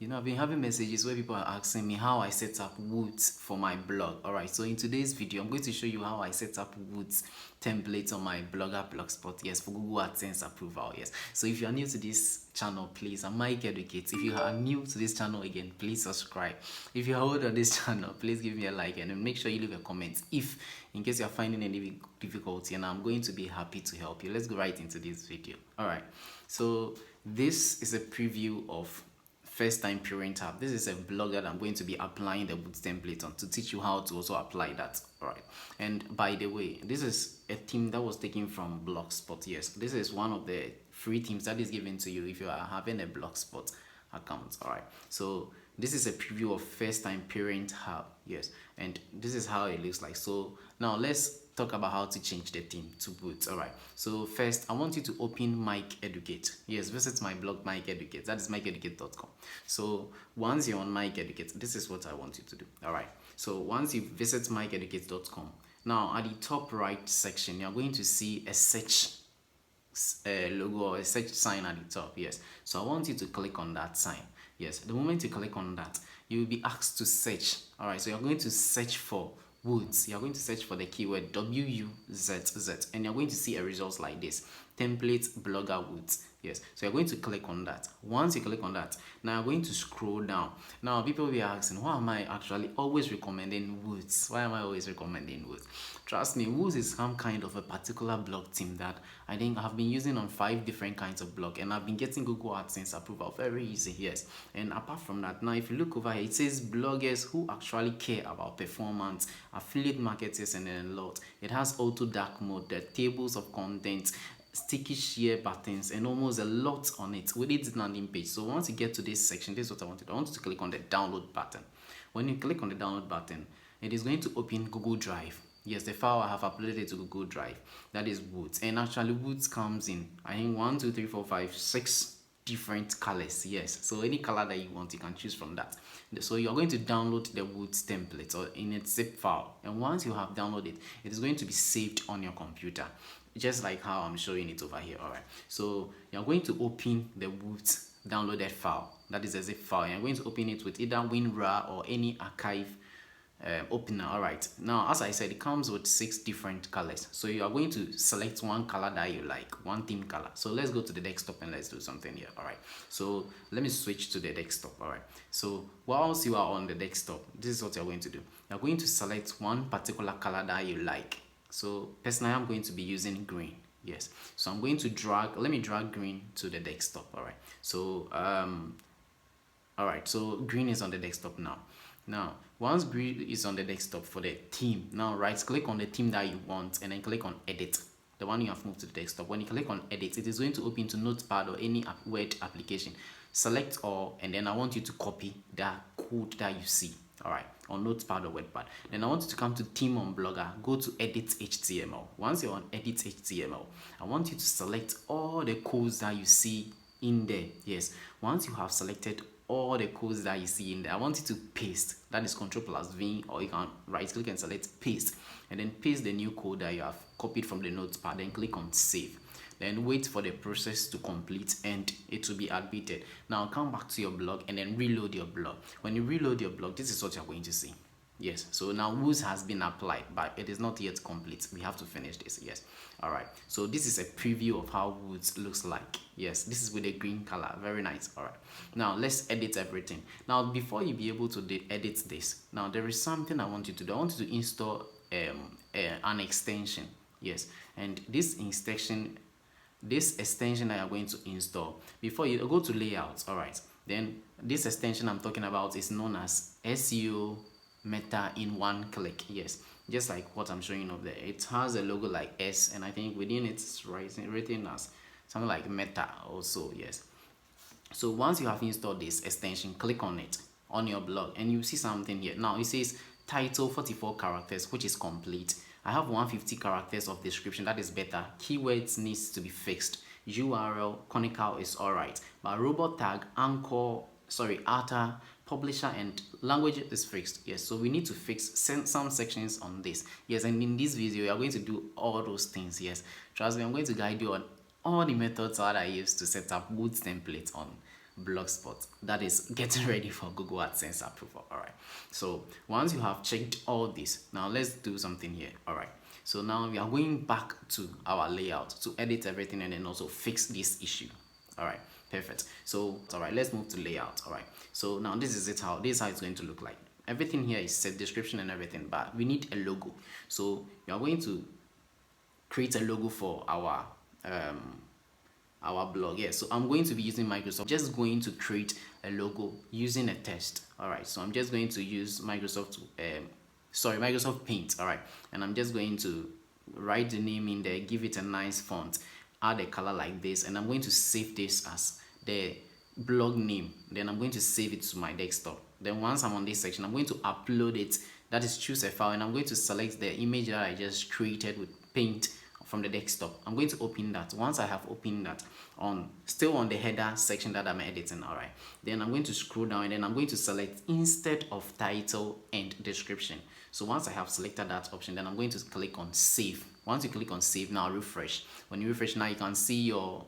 I've been having messages where people are asking me how I set up Wuzz for my blog. Alright, so in today's video, I'm going to show you how I set up Wuzz templates on my blogger blogspot. Yes, for Google AdSense approval. Yes. So if you are new to this channel, please, I'm Mike Educate. If you are new to this channel again, please subscribe. If you're old on this channel, please give me a like and make sure you leave a comment if in case you're finding any difficulty, and I'm going to be happy to help you. Let's go right into this video. Alright, so this is a preview of first time parent app. This is a blog that I'm going to be applying the Wuzz template on to teach you how to also apply that. All right, and by the way, this is a theme that was taken from Blogspot. Yes, this is one of the free themes that is given to you if you are having a Blogspot account. All right, so this is a preview of first time parent hub. Yes, and this is how it looks like. So now let's talk about how to change the theme to Wuzz. All right, so first I want you to open Mike Educate. Yes, visit my blog Mike Educate. That is mikeeducate.com. So once you're on Mike Educate, this is what I want you to do. All right, so once you visit mikeeducate.com, now at the top right section you're going to see a search logo or a search sign at the top. Yes, so I want you to click on that sign. Yes, the moment you click on that, you will be asked to search. All right, so you're going to search for Wuzz. You're going to search for the keyword WUZZ, and you're going to see a result like this: template blogger Wuzz. Yes, so you're going to click on that. Once you click on that, now you're going to scroll down. Now people will be asking, why am I actually always recommending Wuzz? Why am I always recommending Wuzz? Trust me, Wuzz is some kind of a particular blog theme that I think I've been using on 5 different kinds of blog, and I've been getting Google AdSense approval very easy. Yes, and apart from that, now if you look over here, it says bloggers who actually care about performance, affiliate marketers, and a lot. It has auto dark mode, the tables of content, sticky share buttons, and almost a lot on it with its landing page. So once you get to this section, this is what I want you to click on the download button. When you click on the download button, it is going to open Google Drive. Yes, the file I have uploaded to Google Drive, that is Wuzz. And actually Wuzz comes in, I think 1 2 3 4 5 6 different colors. Yes, so any color that you want, you can choose from that. So you're going to download the Wuzz template or in its zip file, and once you have downloaded, it is going to be saved on your computer, just like how I'm showing it over here. All right, so you're going to open the Wuzz downloaded file, that is a zip file, and you're going to open it with either WinRAR or any archive opener. All right, now as I said, it comes with 6 different colors, so you are going to select one color that you like, one theme color. So let's go to the desktop and let's do something here. All right, so let me switch to the desktop. All right, so whilst you are on the desktop, this is what you're going to do. You're going to select one particular color that you like. So personally, I'm going to be using green. Yes, so I'm going to let me drag green to the desktop. All right, so all right, so green is on the desktop now. Now once green is on the desktop for the theme, now right click on the theme that you want and then click on edit, the one you have moved to the desktop. When you click on edit, it is going to open to Notepad or any word application. Select all, and then I want you to copy that code that you see, all right, on Notepad or WordPad. Then I want you to come to theme on Blogger, go to edit HTML. Once you're on edit HTML, I want you to select all the codes that you see in there. Yes, once you have selected all the codes that you see in there, I want you to paste. That is Ctrl+V, or you can right click and select paste, and then paste the new code that you have copied from the notepad, then click on save. Then wait for the process to complete and it will be admitted. Now come back to your blog and then reload your blog. When you reload your blog, this is what you're going to see. Yes, so now Wuzz has been applied, but it is not yet complete. We have to finish this. Yes, all right, so this is a preview of how Wuzz looks like. Yes, this is with a green color, very nice. All right, now let's edit everything. Now before you be able to edit this, now there is something I want you to do. I want you to install an extension. Yes, and this extension that you're going to install, before you go to layouts, all right, then this extension I'm talking about is known as SEO Meta in one click. Yes, just like what I'm showing up there. It has a logo like S, and I think within it's written as something like Meta also. Yes, so once you have installed this extension, click on it on your blog and you see something here. Now it says title 44 characters, which is complete. I have 150 characters of description, that is better. Keywords needs to be fixed. URL conical is alright, but robot tag, anchor, outer, publisher, and language is fixed. Yes, so we need to fix some sections on this. Yes, and in this video we are going to do all those things. Yes, trust me, I'm going to guide you on all the methods that I use to set up Wuzz templates on Blogspot. That is getting ready for Google AdSense approval. All right. So once you have checked all this, now let's do something here. All right. So now we are going back to our layout to edit everything and then also fix this issue. All right. Perfect. So all right, let's move to layout. All right. So now this is how it's going to look like. Everything here is set description and everything, but we need a logo. So we are going to create a logo for our blog. Yeah, so I'm going to be using Microsoft. Just going to create a logo using a test. All right, so I'm just going to use Microsoft Paint. All right, and I'm just going to write the name in there, give it a nice font, add a color like this, and I'm going to save this as the blog name. Then I'm going to save it to my desktop. Then once I'm on this section, I'm going to upload it. That is, choose a file, and I'm going to select the image that I just created with Paint from the desktop. I'm going to open that. Once I have opened that, still on the header section that I'm editing, all right, then I'm going to scroll down and then I'm going to select instead of title and description. So once I have selected that option, then I'm going to click on save. Once you click on save, now refresh. When you refresh, now you can see your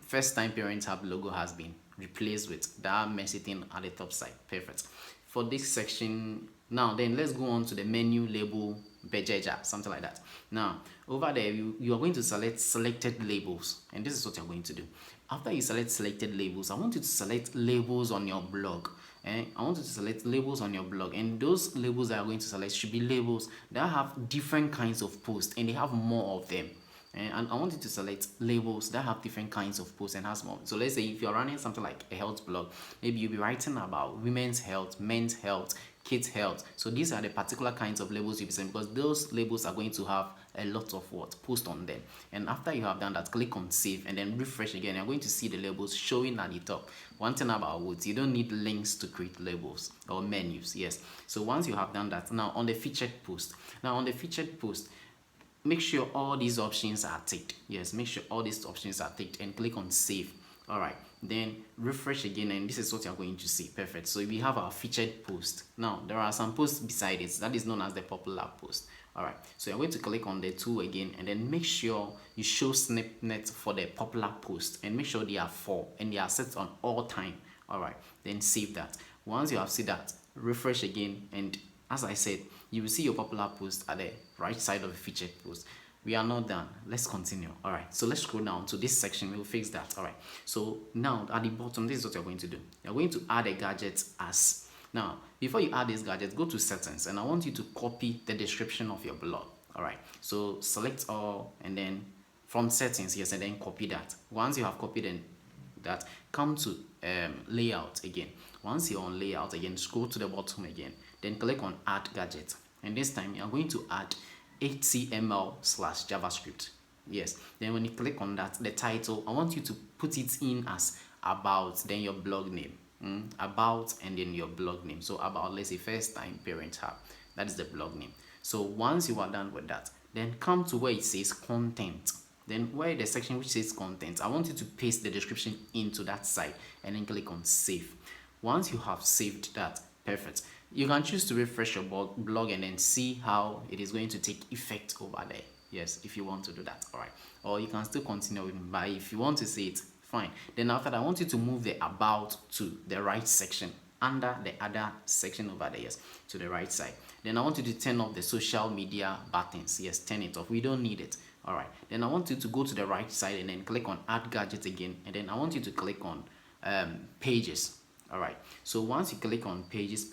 first time parent hub logo has been replaced with that messy thing at the top side. Perfect. For this section, now then let's go on to the menu label bejeja, something like that. Now over there you are going to select selected labels, and this is what you're going to do. After you select selected labels, I want you to select labels on your blog. I want you to select labels on your blog, and those labels that you're going to select should be labels that have different kinds of posts and they have more of them. And I want you to select labels that have different kinds of posts and has more. So let's say if you're running something like a health blog, maybe you'll be writing about women's health, men's health, kids health. So these are the particular kinds of labels you'll be saying, because those labels are going to have a lot of post on them. And after you have done that, click on save and then refresh again. You're going to see the labels showing at the top. One thing about Wuzz, you don't need links to create labels or menus. Yes. So once you have done that, now on the featured post, make sure all these options are ticked. Yes, make sure all these options are ticked and click on save. All right, then refresh again and this is what you're going to see. Perfect. So we have our featured post. Now there are some posts beside it that is known as the popular post. All right, so you're going to click on the tool again and then make sure you show SnipNet for the popular post and make sure they are 4 and they are set on all time. All right, then save that. Once you have seen that, refresh again, and as I said, you will see your popular post at the right side of the featured post. We are not done. Let's continue. All right, so let's scroll down to this section. We'll fix that. All right, so now at the bottom, this is what you're going to do. You're going to add a gadget as. Now before you add this gadget, go to settings and I want you to copy the description of your blog. All right, so select all and then from settings, yes, and then copy that. Once you have copied that, come to layout again. Once you're on layout again, scroll to the bottom again, then click on add gadget, and this time you're going to add HTML/JavaScript. Yes, then when you click on that, the title, I want you to put it in as about, then your blog name. About and then your blog name. So about, let's say first time parent hub, that is the blog name. So once you are done with that, then come to where it says content. Then where the section which says content, I want you to paste the description into that side and then click on save. Once you have saved that, perfect. You can choose to refresh your blog and then see how it is going to take effect over there. Yes, if you want to do that. All right, or you can still continue with me, but if you want to see it, fine. Then after that, I want you to move the about to the right section under the other section over there. Yes, to the right side. Then I want you to turn off the social media buttons. Yes, turn it off. We don't need it. All right, then I want you to go to the right side and then click on add gadget again, and then I want you to click on pages. All right, so once you click on pages,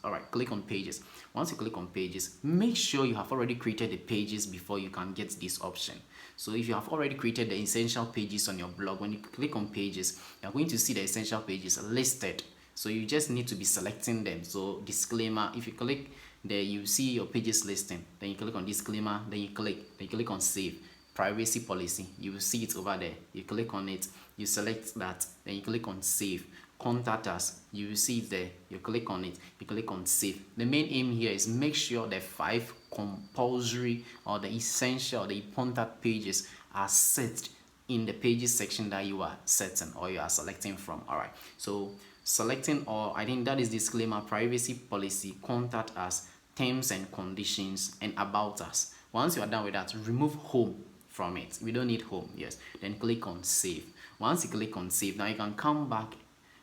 all right, click on pages. Once you click on pages, make sure you have already created the pages before you can get this option. So if you have already created the essential pages on your blog, when you click on pages, you're going to see the essential pages listed. So you just need to be selecting them. So disclaimer, if you click there, you see your pages listing, then you click on disclaimer, then you click on save. Privacy policy, you will see it over there. You click on it, you select that, then you click on save. Contact us, you will see it there. You click on it, you click on save. The main aim here is make sure the 5 compulsory or the essential or the important pages are set in the pages section that you are setting or you are selecting from. All right, so selecting all, I think that is disclaimer, privacy policy, contact us, terms and conditions, and about us. Once you are done with that, remove home from it. We don't need home. Yes, then click on save. Once you click on save, now you can come back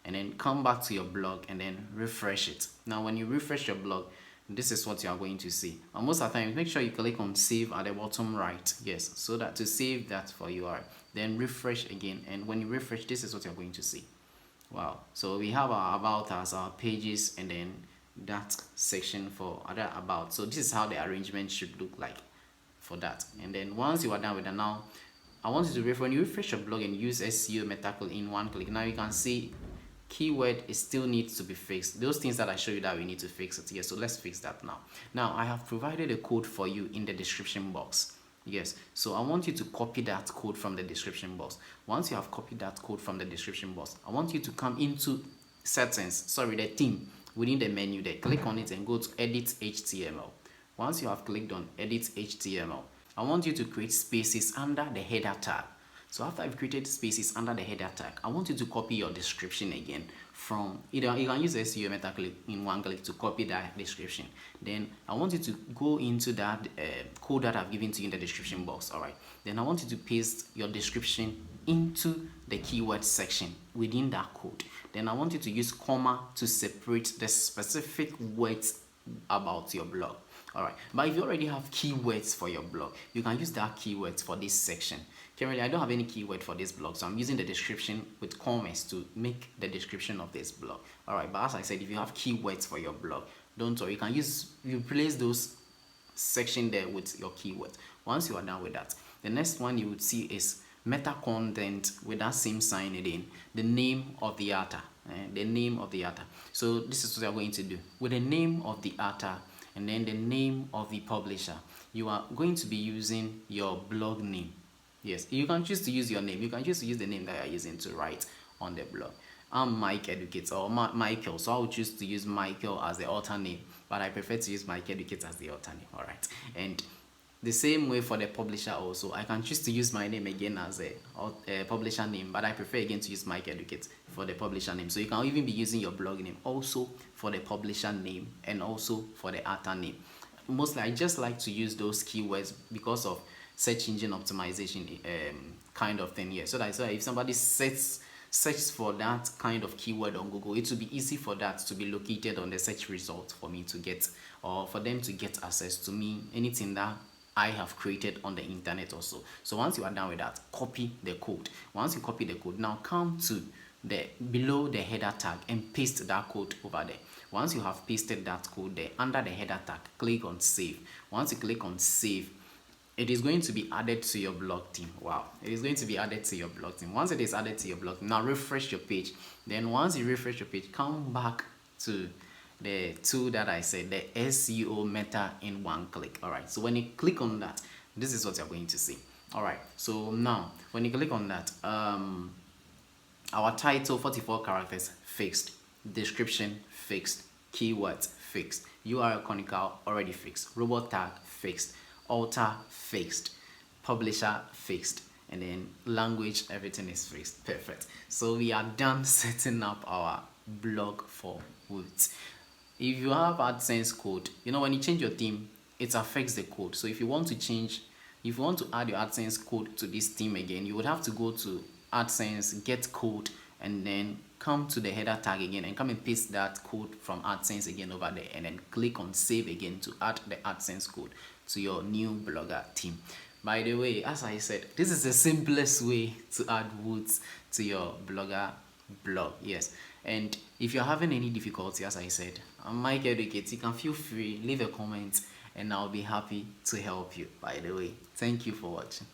and then come back to your blog and then refresh it. Now when you refresh your blog, this is what you are going to see. And most of the time, make sure you click on save at the bottom right. Yes, so that to save that for you. All right, then refresh again, and when you refresh, this is what you're going to see. Wow, so we have our about us, our pages, and then that section for other about. So this is how the arrangement should look like for that. And then once you are done with that, now I want you to refresh. When you refresh your blog and use SEO Meta in one click, now you can see keyword it still needs to be fixed. Those things that I show you that we need to fix it. Yes, so let's fix that now. Now I have provided a code for you in the description box. Yes, so I want you to copy that code from the description box. Once you have copied that code from the description box, I want you to come into settings, the theme within the menu there. Click on it and go to edit HTML. Once you have clicked on edit HTML, I want you to create spaces under the header tag. So after I've created spaces under the header tag, I want you to copy your description again from either you can use SEO Meta in one click to copy that description. Then I want you to go into that code that I've given to you in the description box. All right. Then I want you to paste your description into the keyword section within that code. Then I want you to use comma to separate the specific words about your blog. All right, but if you already have keywords for your blog, you can use that keywords for this section. Currently, I don't have any keyword for this blog, so I'm using the description with commas to make the description of this blog. All right, but as I said, if you have keywords for your blog, don't worry, you place those section there with your keywords. Once you are done with that, the next one you would see is meta content with that same sign in the name of the author. The name of the author. So this is what you're going to do with the name of the author and then the name of the publisher. You are going to be using your blog name. Yes, you can choose to use your name. You can choose to use the name that you're using to write on the blog. I'm Mike Educates or Michael, so I will choose to use Michael as the author name, but I prefer to use Mike Educates as the author name. All right, and the same way for the publisher also, I can choose to use my name again as a publisher name, but I prefer again to use Mike Educate for the publisher name. So you can even be using your blog name also for the publisher name and also for the author name. Mostly I just like to use those keywords because of search engine optimization kind of thing here. So that if somebody searches for that kind of keyword on Google, it will be easy for that to be located on the search result for me to get, or for them to get access to me, anything that I have created on the internet also. So once you are done with that, copy the code. Once you copy the code, now come to the below the header tag and paste that code over there. Once you have pasted that code there under the header tag, click on save. Once you click on save, it is going to be added to your blog theme. Wow, it is going to be added to your blog theme. Once it is added to your blog theme, now refresh your page. Then once you refresh your page, come back to the tool that I said, the SEO Meta in one click. All right, so when you click on that, this is what you're going to see. All right, so now when you click on that, our title 44 characters fixed, description fixed, keywords fixed, URL chronicle already fixed, robot tag fixed, author fixed, publisher fixed, and then language, everything is fixed. Perfect. So we are done setting up our blog for Wuzz. If you have AdSense code, when you change your theme, it affects the code. So if you want to add your AdSense code to this theme again, you would have to go to AdSense, get code, and then come to the header tag again and come and paste that code from AdSense again over there, and then click on save again to add the AdSense code to your new blogger theme. By the way, as I said, this is the simplest way to add Wuzz to your blogger blog. Yes, and if you're having any difficulty, as I said, I'm Mike Educate. You can feel free, leave a comment, and I'll be happy to help you. By the way, thank you for watching.